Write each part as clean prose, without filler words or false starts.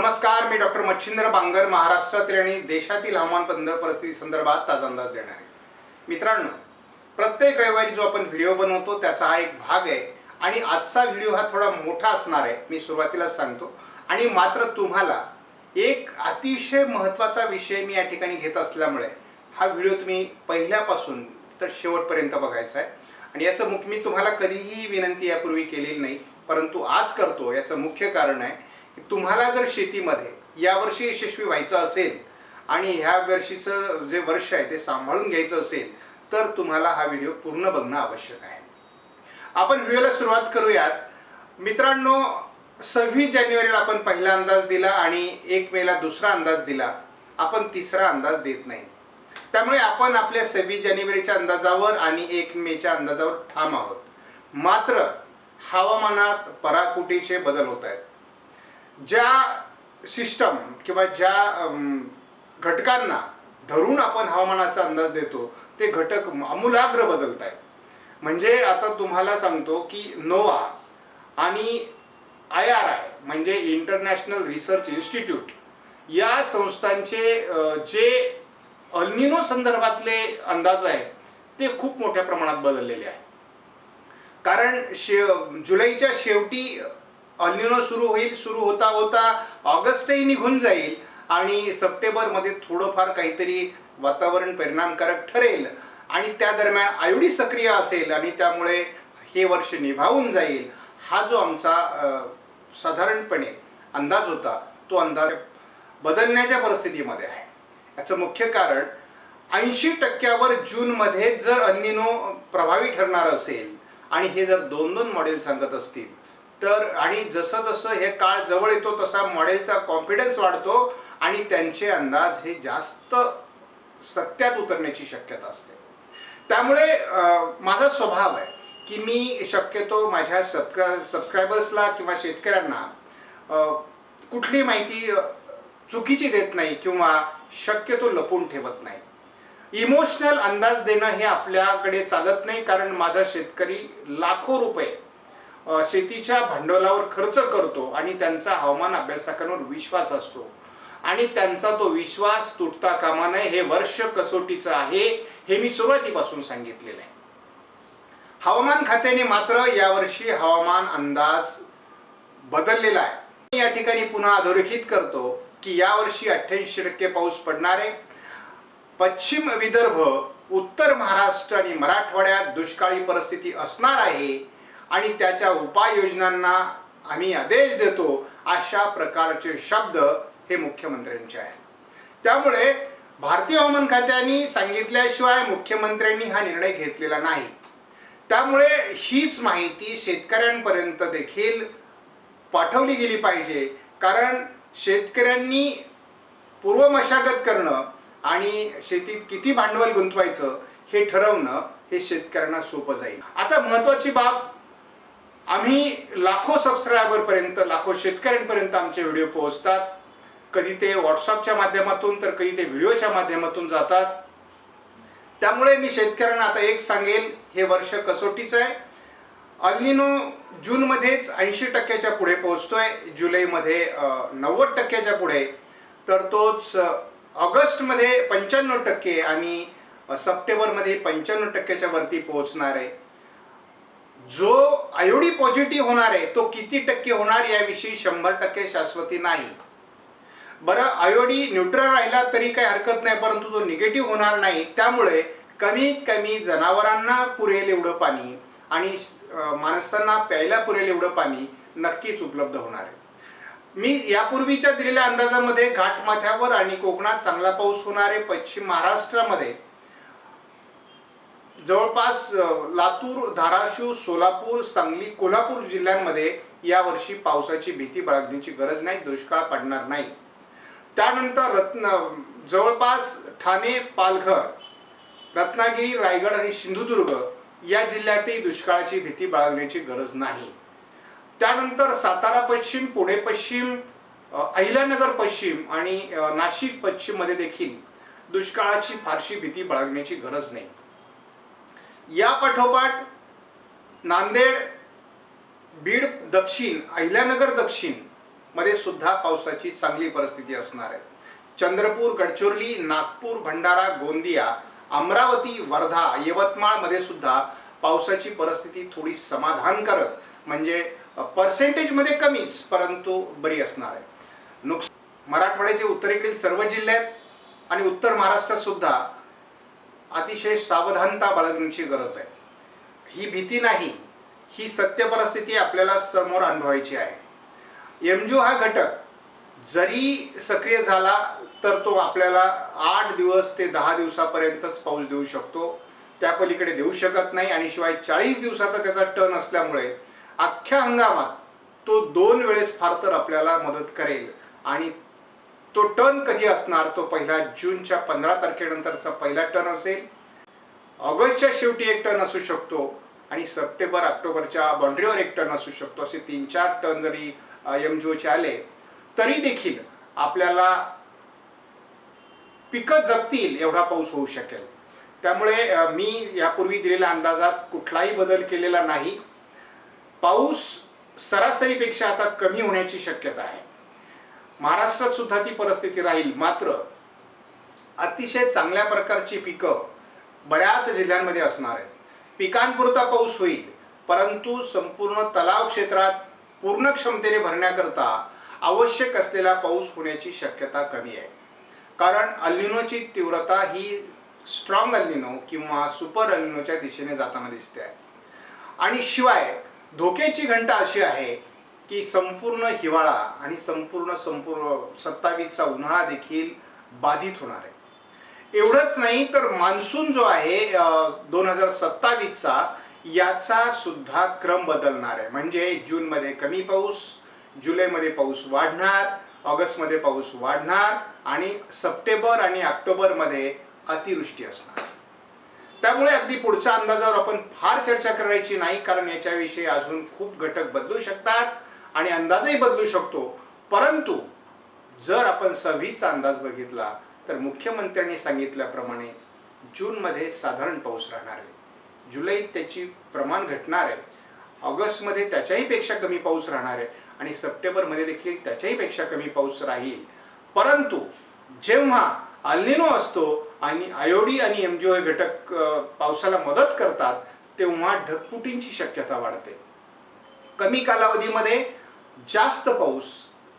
नमस्कार, मी डॉक्टर मच्छिंद्र बांगर महाराष्ट्रातील आणि देशातील हवामान परिस्थिती संदर्भात ताजा अंदाज देणार आहे। मित्रांनो, प्रत्येक रविवारी जो आपण व्हिडिओ बनवतो त्याचा हा एक भाग आहे आणि आजचा व्हिडिओ हा थोडा मोठा असणार आहे, मी सुरुवातीलाच सांगतो। आणि मात्र तुम्हाला एक अतिशय महत्त्वाचा विषय मी या ठिकाणी घेत असल्यामुळे हा व्हिडिओ तुम्ही पहिल्यापासून तर शेवटपर्यंत बघायचा आहे। आणि याचं मी तुम्हाला कधीही विनंती यापूर्वी केलेली नाही, परंतु आज करतो। याचं मुख्य कारण आहे की तुम्हाला जर शेतीमध्ये यावर्षी यशस्वी व्हायचं असेल आणि ह्या वर्षीचं जे वर्ष आहे ते सांभाळून घ्यायचं असेल तर तुम्हाला हा व्हिडिओ पूर्ण बघणं आवश्यक आहे। आपण व्हिडिओला सुरुवात करूयात। मित्रांनो, 26 जानेवारीला आपण पहिला अंदाज दिला आणि 1 मेला दुसरा अंदाज दिला, आपण तिसरा अंदाज देत नाही। त्यामुळे आपण आपल्या 26 जानेवारीच्या अंदाजावर आणि 1 मेच्या अंदाजावर ठाम आहोत। मात्र हवामानात पराकुटीचे बदल होत आहेत। ज्या सिस्टम किंवा ज्या घटकांना धरून आपण हवामानाचा अंदाज देतो ते घटक आमूलाग्र बदलत आहेत। म्हणजे आता तुम्हाला सांगतो की नोवा आणि IRI म्हणजे इंटरनॅशनल रिसर्च इन्स्टिट्यूट या संस्थांचे जे अल निनो संदर्भातले अंदाज आहेत ते खूप मोठ्या प्रमाणात बदललेले आहेत। कारण जुलैच्या शेवटी अल निनो सुरू होता होता ऑगस्टही निघून जाईल आणि सप्टेंबरमध्ये थोडंफार काहीतरी वातावरण परिणामकारक ठरेल आणि त्या दरम्यान आयोडी सक्रिय असेल आणि त्यामुळे हे वर्ष निभावून जाईल। हा जो आमचा साधारणपणे अंदाज होता तो अंदाज बदलण्याच्या परिस्थितीमध्ये आहे। याचं मुख्य कारण 80% जूनमध्ये जर अल निनो प्रभावी ठरणार असेल आणि हे जर 2-2 मॉडेल सांगत असतील तर आणि जसं जसं हे काळ जवळ येतो तसा मॉडेलचा कॉन्फिडन्स वाढतो आणि त्यांचे अंदाज हे जास्त सत्यात उतरण्याची शक्यता असते। त्यामुळे माझा स्वभाव आहे की मी शक्यतो माझ्या सबस्क्रायबर्सला किंवा शेतकऱ्यांना कुठली माहिती चुकीची देत नाही किंवा शक्यतो लपून ठेवत नाही। इमोशनल अंदाज देणं हे आपल्याकडे चालत नाही, कारण माझा शेतकरी लाखो रुपये शेतीच्या भांडवलावर खर्च करतो आणि त्यांचा हवामान अभ्यासकांवर विश्वास असतो आणि त्यांचा तो विश्वास तुटता कामा नये। हे वर्ष कसोटीचं आहे हे मी सुरुवातीपासून सांगितलेलं आहे। हवामान खात्याने मात्र यावर्षी हवामान अंदाज बदललेला आहे। मी या ठिकाणी पुन्हा अधोरेखित करतो की यावर्षी 88% पाऊस पडणार आहे। पश्चिम विदर्भ, उत्तर महाराष्ट्र आणि मराठवाड्यात दुष्काळी परिस्थिती असणार आहे आणि त्याच्या उपाययोजनांना आम्ही आदेश देतो, अशा प्रकारचे शब्द हे मुख्यमंत्र्यांचे आहेत। त्यामुळे भारतीय हवामान खात्याने सांगितल्याशिवाय मुख्यमंत्र्यांनी हा निर्णय घेतलेला नाही। त्यामुळे हीच माहिती शेतकऱ्यांपर्यंत देखील पाठवली गेली पाहिजे, कारण शेतकऱ्यांनी पूर्व मशागत करणं आणि शेतीत किती भांडवल गुंतवायचं हे ठरवणं हे शेतकऱ्यांना सोपं जाईल। आता महत्त्वाची बाब, आम्ही लाखो सबस्क्रायबरपर्यंत, लाखो शेतकऱ्यांपर्यंत आमचे व्हिडिओ पोहोचतात। कधी ते व्हॉट्सअपच्या माध्यमातून तर कधी ते व्हिडिओच्या माध्यमातून जातात। त्यामुळे मी शेतकऱ्यांना आता एक सांगेल, हे वर्ष कसोटीचं आहे। अल निनो जूनमध्येच 80%च्या पुढे पोहोचतोय, जुलैमध्ये 90%च्या पुढे, तर तोच ऑगस्टमध्ये 95% आणि सप्टेंबरमध्ये 95%च्या वरती पोहोचणार आहे। जो आयोडी पॉझिटिव्ह होणार आहे तो किती टक्के होणार याविषयी 100% शाश्वती नाही। बरं, आयोडी न्यूट्रल राहिला तरी काही हरकत नाही, परंतु तो निगेटिव्ह होणार नाही। त्यामुळे कमीत कमी जनावरांना पुरेल एवढं पाणी आणि माणसांना प्यायला पुरेल एवढं पाणी नक्कीच उपलब्ध होणार आहे। मी यापूर्वीच्या दिलेल्या अंदाजामध्ये घाटमाथ्यावर आणि कोकणात चांगला पाऊस होणार आहे। पश्चिम महाराष्ट्रामध्ये जवळपास लातूर, धाराशिव, सोलापूर, सांगली, कोल्हापूर जिल्ह्यांमध्ये यावर्षी पावसाची भीती बाळगण्याची गरज नाही, दुष्काळ पडणार नाही। त्यानंतर जवळपास ठाणे, पालघर, रत्नागिरी, रायगड आणि सिंधुदुर्ग या जिल्ह्यातही दुष्काळाची भीती बाळगण्याची गरज नाही। त्यानंतर सातारा पश्चिम, पुणे पश्चिम, अहिल्यानगर पश्चिम आणि नाशिक पश्चिम मध्ये देखील दुष्काळाची फारशी भीती बाळगण्याची गरज नाही। या पाठोपाठ नांदेड, बीड दक्षिण, अहिल्यानगर दक्षिण मध्ये सुद्धा पावसाची चांगली परिस्थिती असणार आहे. चंद्रपूर, गडचिरोली, नागपूर, भंडारा, गोंदिया, अमरावती, वर्धा, यवतमाळ मध्ये सुद्धा पावसाची परिस्थिती थोडी समाधानकारक म्हणजे पर्सेंटेजमध्ये कमीच परंतु बरी असणार आहे. मराठवाड्याचे उत्तरेकडील सर्व जिल्ह्यात आणि उत्तर महाराष्ट्रात सुद्धा अतिशय सावधानता बाळगण्याची गरज आहे. ही भीती नाही, ही सत्य परिस्थिती आपल्याला समोर अनुभवायची आहे. एमजो हा घटक जरी सक्रिय झाला तर तो आपल्याला 8 दिवस ते 10 दिवसापर्यंतच पाऊस देऊ शकतो, त्या पलीकडे देऊ शकत नाही. आणि शिवाय 40 दिवसाचा त्याचा टर्न असल्यामुळे अख्ख्या हंगामात तो 2 वेळेस फार तर आपल्याला मदत करेल. आणि तो टर्न कधी असणार, तो पहिला जूनच्या 15 तारखेनंतरचा पहिला टर्न असेल, ऑगस्टच्या शेवटी एक टर्न असू शकतो आणि सप्टेंबर ऑक्टोबरच्या बाउंड्रीवर एक टर्न असू शकतो. असे 3-4 टर्न जरी एमजीओचे आले तरी देखील आपल्याला पिकं जगतील एवढा पाऊस होऊ शकेल. त्यामुळे मी यापूर्वी दिलेल्या अंदाजात कुठलाही बदल केलेला नाही. पाऊस सरासरीपेक्षा आता कमी होण्याची शक्यता आहे. महाराष्ट्रात सुद्धा ती परिस्थिती राहील, मात्र अतिशय चांगल्या प्रकारची पिकं बऱ्याच जिल्ह्यांमध्ये असणार आहेत. पिकांपुरता पाऊस होईल, परंतु संपूर्ण तलाव क्षेत्रात पूर्ण क्षमतेने भरण्याकरता आवश्यक असलेला पाऊस होण्याची शक्यता कमी आहे. कारण अल्निनोची तीव्रता ही स्ट्रॉंग अल्निनो किंवा सुपर अल्निनोच्या दिशेने जाताना दिसते आहे. आणि शिवाय धोक्याची घंटा अशी आहे की संपूर्ण हिवाळा आणि संपूर्ण 27चा उन्हाळा देखील बाधित होणार आहे. एवढंच नाही तर मान्सून जो आहे 2027चा याचा सुद्धा क्रम बदलणार आहे. म्हणजे जूनमध्ये कमी पाऊस, जुलैमध्ये पाऊस वाढणार, ऑगस्टमध्ये पाऊस वाढणार आणि सप्टेंबर आणि ऑक्टोबरमध्ये अतिवृष्टी असणार. त्यामुळे अगदी पुढच्या अंदाजावर आपण फार चर्चा करायची नाही, कारण याच्याविषयी अजून खूप घटक बदलू शकतात आणि अंदाजही बदलू शकतो. परंतु जर आपण 26चा अंदाज बघितला तर मुख्यमंत्र्यांनी सांगितल्याप्रमाणे जूनमध्ये साधारण पाऊस राहणार आहे, जुलैत त्याची प्रमाण घटणार आहे, ऑगस्टमध्ये त्याच्याही पेक्षा कमी पाऊस राहणार आहे आणि सप्टेंबरमध्ये देखील त्याच्याही पेक्षा कमी पाऊस राहील. परंतु जेव्हा अल्निनो असतो आणि आयोडी आणि एमजीओ हे घटक पावसाला मदत करतात तेव्हा ढगफुटींची शक्यता वाढते. कमी कालावधीमध्ये जास्त पाऊस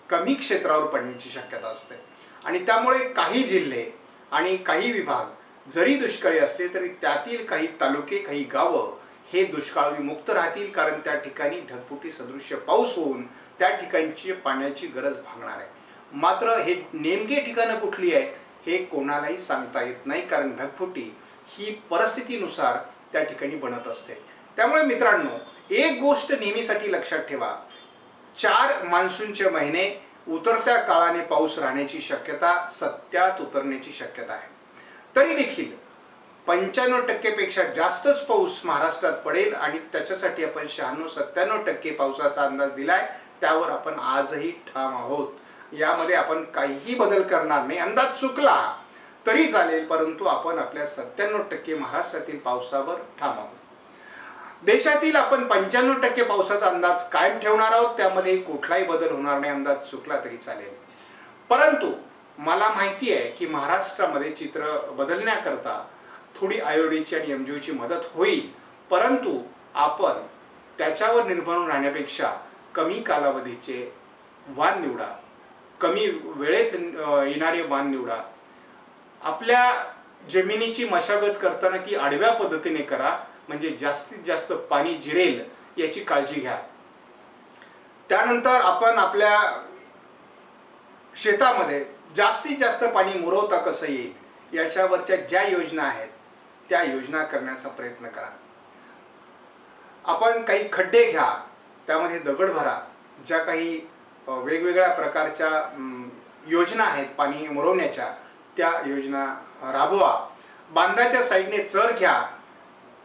कमी क्षेत्रावर पडण्याची शक्यता असते आणि त्यामुळे काही जिल्हे आणि काही विभाग जरी दुष्काळी असले तरी त्यातील काही तालुके, काही गावं हे दुष्काळविमुक्त राहतील, कारण त्या ठिकाणी ढगफुटी सदृश्य पाऊस होऊन त्या ठिकाणची पाण्याची गरज भागणार आहे. मात्र हे नेमके ठिकाणं कुठली आहे हे कोणालाही सांगता येत नाही, कारण ढगफुटी ही परिस्थितीनुसार त्या ठिकाणी बनत असते. त्यामुळे मित्रांनो, एक गोष्ट नेहमीसाठी लक्षात ठेवा, 4 मान्सूनचे महिने उतरत्या काळाने पाऊस राहण्याची शक्यता, सत्यात उतरण्याची शक्यता आहे. तरी देखील 95% पेक्षा जास्तच पाऊस महाराष्ट्रात पडेल आणि त्याच्यासाठी आपण 96-97% पावसाचा अंदाज दिलाय. त्यावर आपण आजही ठाम आहोत. यामध्ये आपण काहीही बदल करणार नाही. अंदाज चुकला तरी चालेल, परंतु आपण आपल्या 97% महाराष्ट्रातील पावसावर ठाम आहोत. देशातील आपण 95% पावसाचा अंदाज कायम ठेवणार आहोत. त्यामध्ये कुठलाही बदल होणार नाही. अंदाज चुकला तरी चालेल. परंतु मला माहिती आहे की महाराष्ट्रामध्ये चित्र बदलण्याकरता थोडी आयोडीची आणि एमजीओची मदत होईल, परंतु आपण त्याच्यावर निर्भर राहण्यापेक्षा कमी कालावधीचे वाण निवडा, कमी वेळेत येणारे वाण निवडा. आपल्या जमिनीची मशागत करताना ती आडव्या पद्धतीने करा, म्हणजे जास्तीत जास्त पाणी जिरेल याची काळजी घ्या. त्यानंतर आपण आपल्या शेतामध्ये जास्तीत जास्त पाणी मुरवता कसं येईल याच्यावरच्या ज्या योजना आहेत त्या योजना करण्याचा प्रयत्न करा. आपण काही खड्डे घ्या, त्यामध्ये दगड भरा. ज्या काही वेगवेगळ्या प्रकारच्या योजना आहेत पाणी मुरवण्याच्या त्या योजना राबवा. बांधाच्या साईडने चर घ्या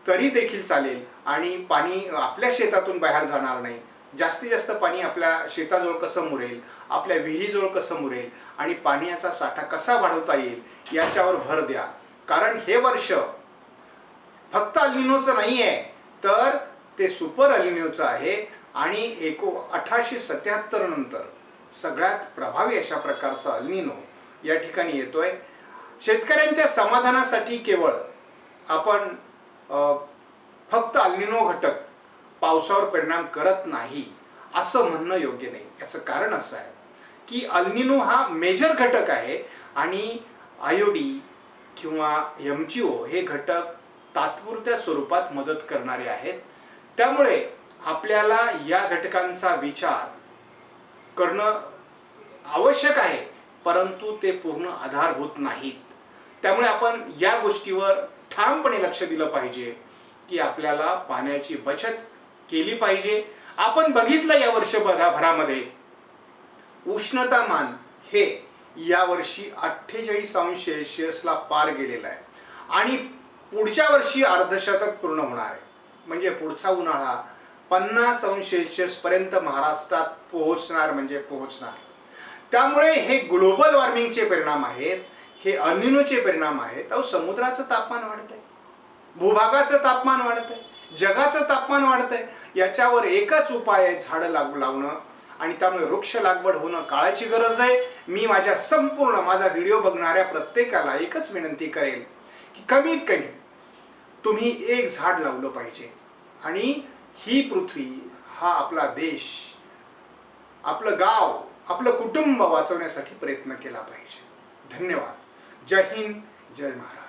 तरी देखील चालेल आणि पाणी आपल्या शेतातून बाहेर जाणार नाही. जास्तीत जास्त पाणी आपल्या शेताजवळ कसं मुरेल, आपल्या विहिरीजवळ कसं मुरेल आणि पाण्याचा साठा कसा वाढवता येईल याच्यावर भर द्या. कारण हे वर्ष फक्त अल्निनोचं नाही आहे, तर ते सुपर अल्निनोचं आहे. आणि 1877 नंतर सगळ्यात प्रभावी अशा प्रकारचा अल्निनो या ठिकाणी येतोय. शेतकऱ्यांच्या समाधानासाठी केवळ आपण फक्त अल्निनो घटक पावसावर परिणाम करत नाही असं म्हणणं योग्य नाही. याचं कारण असं आहे की अल्निनो हा मेजर घटक आहे आणि आयोडी किंवा MgO हे घटक तात्पुरत्या स्वरूपात मदत करणारे आहेत. त्यामुळे आपल्याला या घटकांचा विचार करणं आवश्यक आहे, परंतु ते पूर्ण आधारभूत नाहीत. त्यामुळे आपण या गोष्टीवर ठामपणे लक्ष दिलं पाहिजे की आपल्याला पाण्याची बचत केली पाहिजे. आपण बघितलं या वर्षभरामध्ये उष्णतामान हे यावर्षी 48°C पार गेलेलं आहे आणि पुढच्या वर्षी अर्धशतक पूर्ण होणार आहे. म्हणजे पुढचा उन्हाळा 50°C पर्यंत महाराष्ट्रात पोहोचणार म्हणजे पोहोचणार. त्यामुळे हे ग्लोबल वॉर्मिंगचे परिणाम आहेत, हे अल्निनोचे परिणाम आहेत. अहो, समुद्राचं तापमान वाढतंय, भूभागाचं तापमान वाढतंय, जगाचं तापमान वाढतंय. याच्यावर एकच उपाय आहे, झाडं लावणं आणि त्यामुळे वृक्ष लागवड होणं काळाची गरज आहे. मी माझा व्हिडिओ बघणाऱ्या प्रत्येकाला एकच विनंती करेल की कमीत कमी तुम्ही एक झाड लावलं पाहिजे आणि ही पृथ्वी, हा आपला देश, आपलं गाव, आपलं कुटुंब वाचवण्यासाठी प्रयत्न केला पाहिजे. धन्यवाद. जय हिंद, जय महाराष्ट्र.